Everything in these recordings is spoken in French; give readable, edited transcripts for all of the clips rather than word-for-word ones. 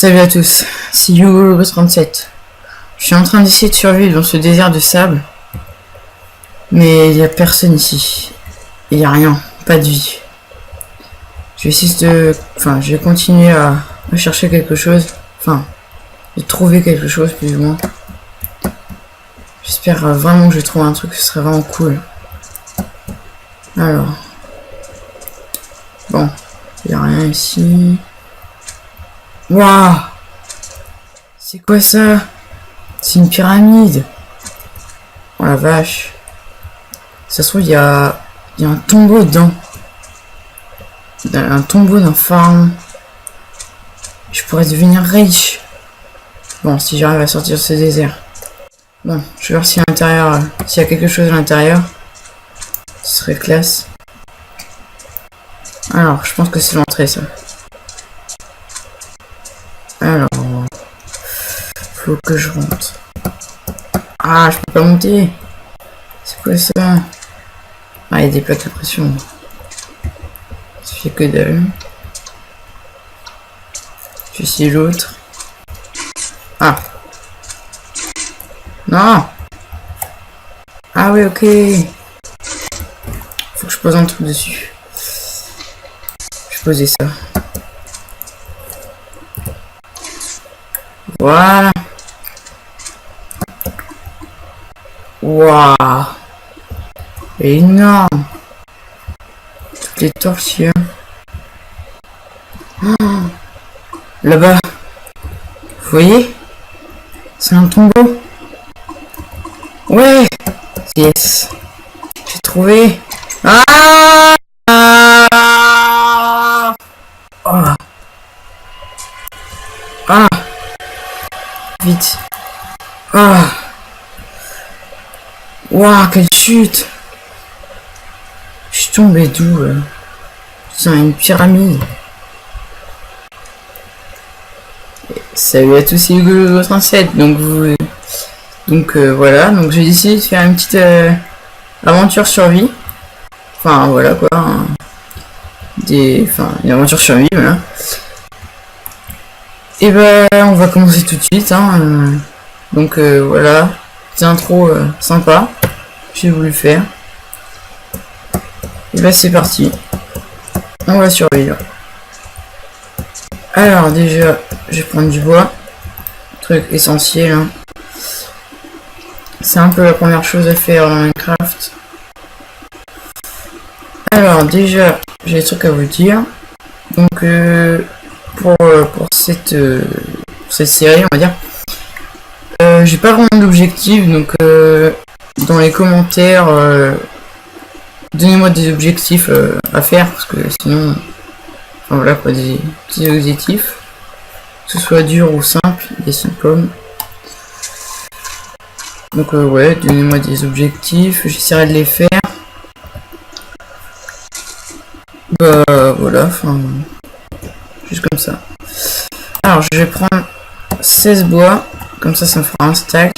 Salut à tous, c'est Hugo37. Je suis en train d'essayer de survivre dans ce désert de sable. Mais il n'y a personne ici. Il n'y a rien, pas de vie. Je vais essayer de... je vais continuer à chercher quelque chose. De trouver quelque chose plus ou moins. J'espère vraiment que je trouve un truc, ce serait vraiment cool. Alors. Bon, il n'y a rien ici. Waouh! C'est quoi ça? C'est une pyramide. Oh la vache. Ça se trouve, il y a un tombeau dedans. Un tombeau d'un pharaon. Je pourrais devenir riche. Bon, si j'arrive à sortir de ce désert. Bon, je vais voir si à l'intérieur, s'il y a quelque chose à l'intérieur. Ce serait classe. Alors, je pense que c'est l'entrée, ça. Alors, faut que je rentre. Ah, je peux pas monter. C'est quoi ça? Ah, il y a des plaques de pression. Ça fait que dalle. Je vais essayer l'autre. Ah. Non. Ah oui, ok. Faut que je pose un truc dessus. Je vais poser ça. Voilà. Waouh. Énorme. Toutes les torches. Oh. Là-bas. Vous voyez? C'est un tombeau. Ouais. Yes. J'ai trouvé. Ah. Oh. Ah. Vite. Ah. Waouh, quelle chute. Je suis tombé d'où? C'est une pyramide. Salut à tous, c'est Hugo37. Donc voilà, donc j'ai décidé de faire une petite aventure survie. Enfin voilà quoi. Une aventure survie, voilà. Et ben on va commencer tout de suite. Donc voilà, petite intro sympa. J'ai voulu faire. Et ben c'est parti. On va survivre. Alors déjà, je vais prendre du bois. Truc essentiel. C'est un peu la première chose à faire dans Minecraft. Alors déjà, j'ai des trucs à vous dire. Donc pour cette série, on va dire, j'ai pas vraiment d'objectif. Donc dans les commentaires, donnez-moi des objectifs à faire parce que sinon, voilà quoi, des petits objectifs, que ce soit dur ou simple, des pommes. Donc ouais, donnez-moi des objectifs, j'essaierai de les faire. Bah voilà, juste comme ça. Alors je vais prendre 16 bois, comme ça me fera un stack.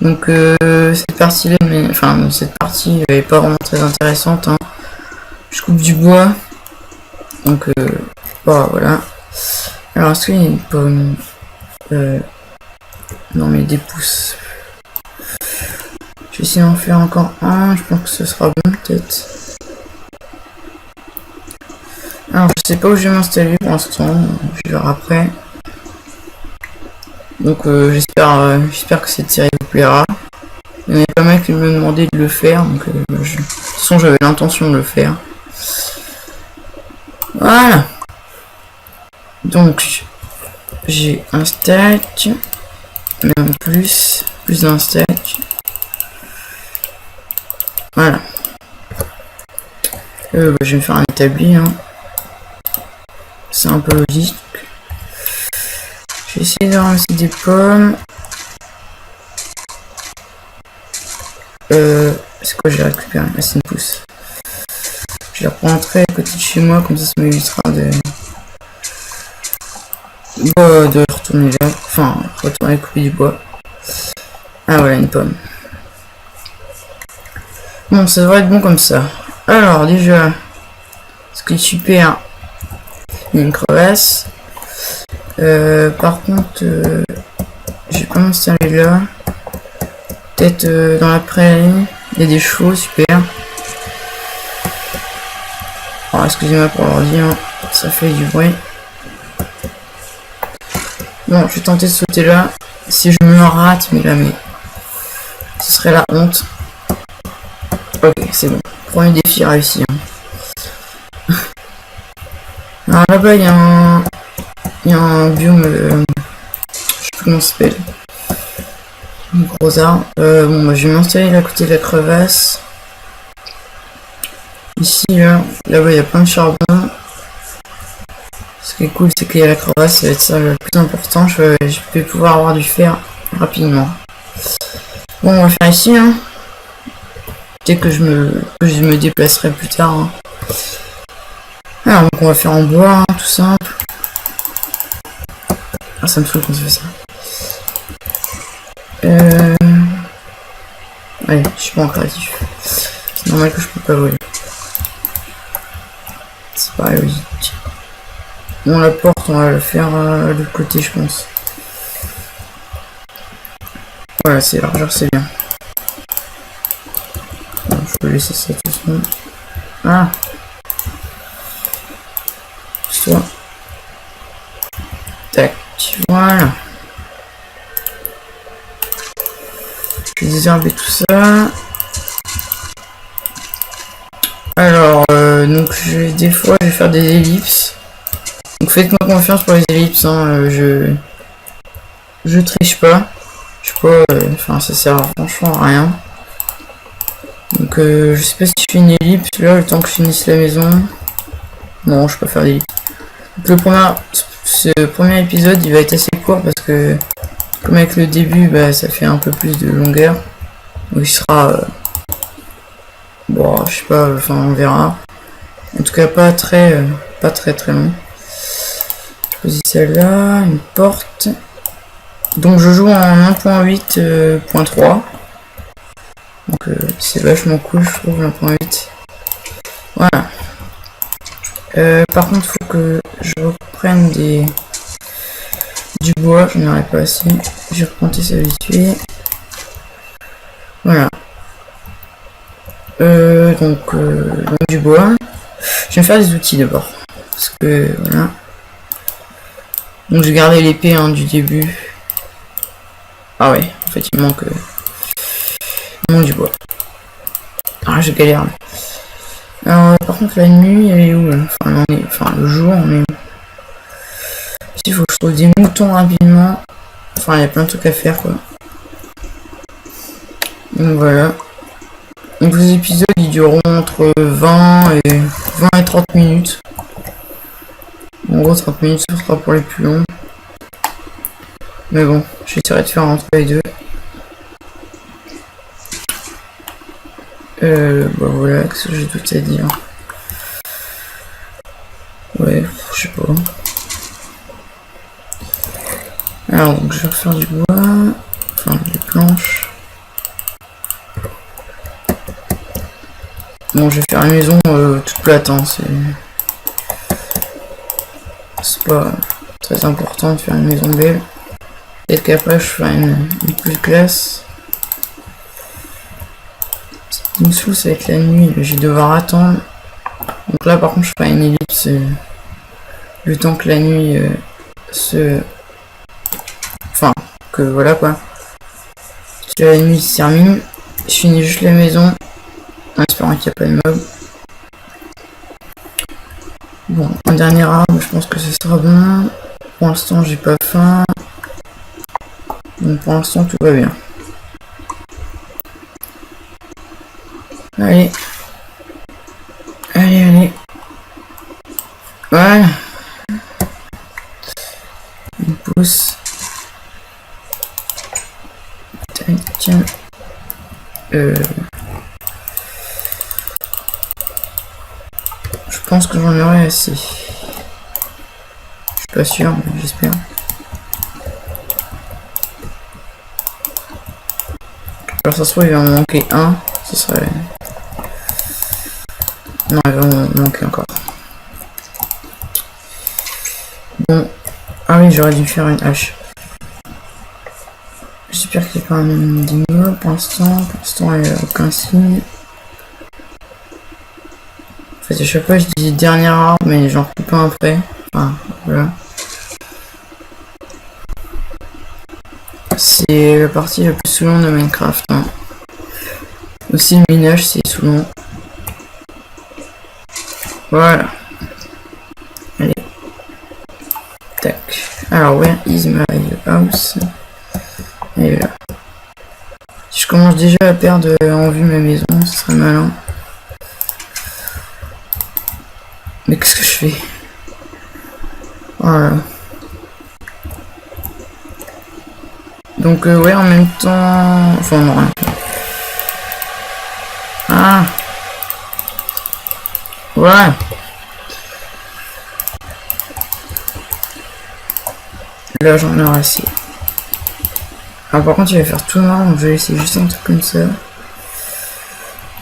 Donc cette partie-là, cette partie est pas vraiment très intéressante. Je coupe du bois. Donc bah, voilà. Alors est-ce qu'il y a une pomme? Non mais des pousses. Je vais essayer d'en faire encore un, je pense que ce sera bon peut-être. Alors je sais pas où je vais m'installer pour l'instant, je vais voir après. Donc j'espère que cette série vous plaira. Il y en a pas mal qui me demandaient de le faire, donc de toute façon j'avais l'intention de le faire. Voilà. Donc j'ai un stack, même plus d'un stack. Voilà. Je vais me faire un établi. C'est un peu logique. Je vais essayer de ramasser des pommes. C'est quoi j'ai récupéré? Ah, c'est une pousse. Je la rentrer à côté de chez moi, comme ça m'évitera de retourner là. Retourner couper du bois. Ah voilà, une pomme. Bon, ça devrait être bon comme ça. Alors déjà, ce qui est super, il y a une crevasse. Par contre, j'ai pas m'installer là. Peut-être dans la prairie. Il y a des chevaux, super. Alors, excusez-moi pour l'ordi, hein. Ça fait du bruit. Bon, je vais tenter de sauter là. Si je me rate, mais là, ce serait la honte. Ok, c'est bon. Premier défi réussi. Hein. Alors là-bas, il y a un biome. Je sais plus comment ça s'appelle. Un gros arbre. Bon, bah, je vais m'installer là à côté de la crevasse. Ici, là-bas, il y a plein de charbon. Ce qui est cool, c'est qu'il y a la crevasse, ça va être ça le plus important. Je vais pouvoir avoir du fer rapidement. Bon, on va faire ici, hein. Peut-être que je me déplacerai plus tard. Hein. Alors, donc on va faire en bois, hein, tout simple. Ah, ça me saoule quand ça fait ça. Allez, je suis pas en créatif. C'est normal que je peux pas voler. C'est pas logique. Bon, la porte, on va le faire de l'autre côté, je pense. Voilà, c'est largeur, c'est bien. Bon, je peux laisser ça tout seul. Ah! Soit. Tac, voilà. Je vais désherber tout ça. Alors, donc des fois, je vais faire des ellipses. Donc faites-moi confiance pour les ellipses, hein, je triche pas. Je sais pas, enfin ça sert franchement à rien. Donc je sais pas si je fais une ellipse là, le temps que je finisse la maison. Non, je peux pas faire d'ellipse. Donc ce premier épisode, il va être assez court parce que comme avec le début, bah, ça fait un peu plus de longueur. Donc il sera... bon, je sais pas, enfin on verra. En tout cas pas très long. Je choisis celle-là, une porte. Donc je joue en 1.8.3. Donc c'est vachement cool, je trouve, 1.8. Voilà. Par contre, faut que je reprenne du bois, je n'en ai pas assez. J'ai replanté ça vite fait. Voilà. Donc du bois. Je vais me faire des outils d'abord. Parce que voilà. Donc j'ai gardé l'épée du début. Ah ouais, en fait il manque du bois. Ah je galère. Alors par contre la nuit elle est où là, enfin le jour on est où? Il faut que je trouve des moutons rapidement. Enfin il y a plein de trucs à faire quoi. Donc voilà. Donc les épisodes ils dureront entre 20 et 30 minutes. En gros 30 minutes ce sera pour les plus longs. Mais bon, j'essaierai de faire entre les deux. Bah voilà, qu'est-ce que j'ai tout à dire. Ouais, je sais pas. Alors donc je vais refaire du bois. Enfin des planches. Bon je vais faire une maison toute plate, hein, c'est pas très important de faire une maison belle. Peut-être qu'après je ferai une plus classe. Ce qui me saoule ça va être la nuit, je vais devoir attendre. Donc là par contre je ferai une ellipse le temps que la nuit enfin que voilà quoi. Que la nuit se termine. Je finis juste la maison. En espérant qu'il n'y a pas de mob. Bon, un dernier arbre, je pense que ce sera bon. Pour l'instant j'ai pas faim. Donc pour l'instant tout va bien. Allez. Allez. Voilà. On pousse. Tiens. Je pense que j'en aurai assez. Je suis pas sûr, mais j'espère. Alors ça se trouve il va me manquer un. Ce serait... Non, il va me manquer encore. Bon. Ah oui, j'aurais dû faire une hache. J'espère qu'il n'y a pas un dino pour l'instant. Pour l'instant, il n'y a aucun signe. En fait, à chaque fois, je dis dernière arbre, mais j'en coupe un après. Enfin, voilà. C'est la partie la plus saoulante de Minecraft. Hein. Aussi, le minage, c'est saoulant. Voilà. Allez. Tac. Alors, where is my house? Et là. Si je commence déjà à perdre en vue ma maison, ce serait malin. Mais qu'est-ce que je fais? Voilà. Donc ouais, en même temps... Enfin non, rien. Ah. Ouais. Là j'en ai assez. Ah, par contre il va faire tout noir, donc je vais laisser juste un truc comme ça.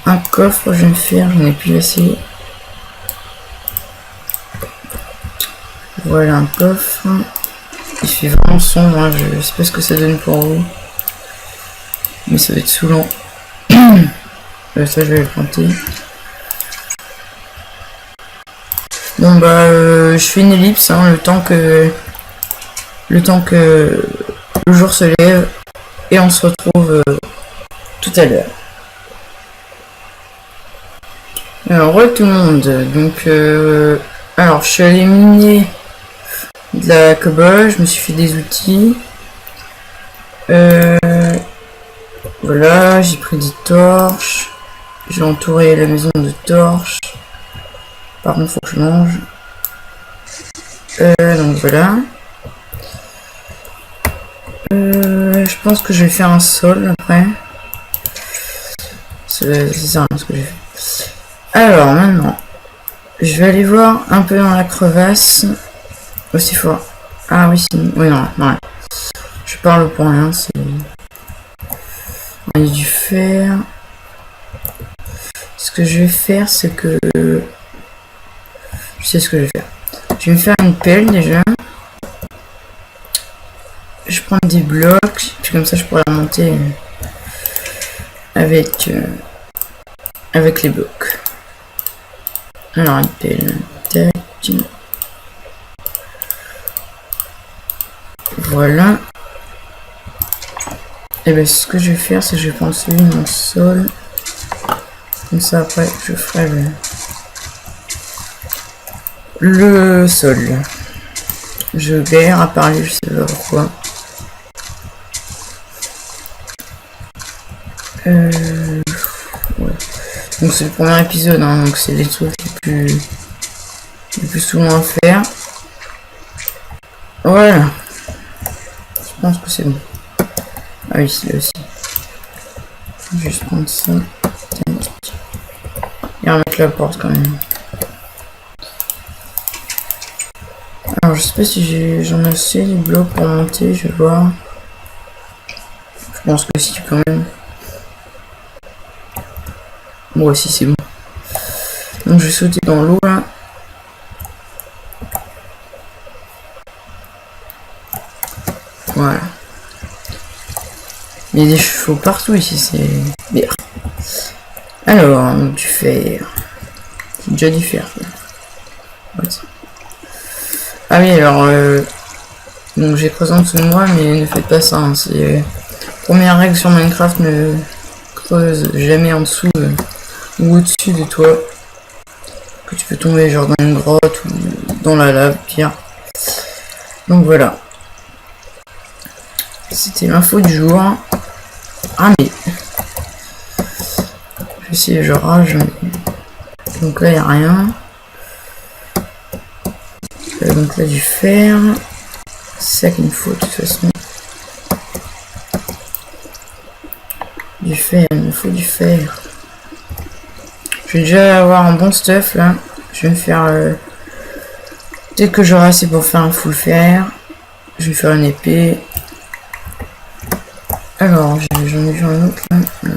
Un coffre, je vais me faire, j'en ai plus assez. Voilà un coffre. Il fait vraiment sombre, hein. Je sais pas ce que ça donne pour vous. Mais ça va être saoulant. Ça je vais le planter. Bon bah je fais une ellipse, hein, le temps que le jour se lève. Et on se retrouve tout à l'heure. Alors ouais tout le monde. Donc alors je suis allé miner de la cobble, je me suis fait des outils. Voilà, j'ai pris des torches. J'ai entouré la maison de torches. Par contre, faut que je mange. Donc voilà. Je pense que je vais faire un sol après. C'est ça ce que j'ai fait. Alors maintenant, je vais aller voir un peu dans la crevasse. Aussi fort. Ah oui, c'est... Oui, non, non. Je parle pour rien, c'est... Il y a du fer. Ce que je vais faire, c'est que... Je sais ce que je vais faire. Je vais me faire une pelle déjà. Je prends des blocs, puis comme ça je pourrais remonter avec les blocs. Alors une pelle. Tac. Voilà. Et bien ce que je vais faire, c'est que je vais prendre celui de mon sol. Comme ça après je ferai le sol. Je galère à parler, je sais pas pourquoi. Ouais. Donc c'est le premier épisode, hein, donc c'est les trucs les plus souvent à faire. Voilà. Je pense que c'est bon. Ah oui, c'est là aussi. Je vais juste prendre ça. Et remettre la porte quand même. Alors je sais pas si j'en ai assez les blocs pour monter, je vais voir. Je pense que si quand même. Bon si c'est bon. Donc je vais sauter dans l'eau là. Voilà. Il y a des chevaux partout ici, c'est bien. Alors, du fer. J'ai déjà du fer. Ah oui, alors, donc j'ai creusé en dessous de moi, mais ne faites pas ça. Hein, c'est première règle sur Minecraft, ne creuse jamais en dessous ou au-dessus de toi. Que tu peux tomber genre dans une grotte ou dans la lave, pire. Donc voilà. C'était l'info du jour. Ah mais... Je vais essayer, je rage. Donc là, il n'y a rien. Donc là, du fer. C'est ça qu'il me faut de toute façon. Du fer, il me faut du fer. Je vais déjà avoir un bon stuff là. Je vais me faire... Peut-être que j'aurai assez pour faire un full fer. Je vais faire une épée. Alors, j'en ai vu un autre là.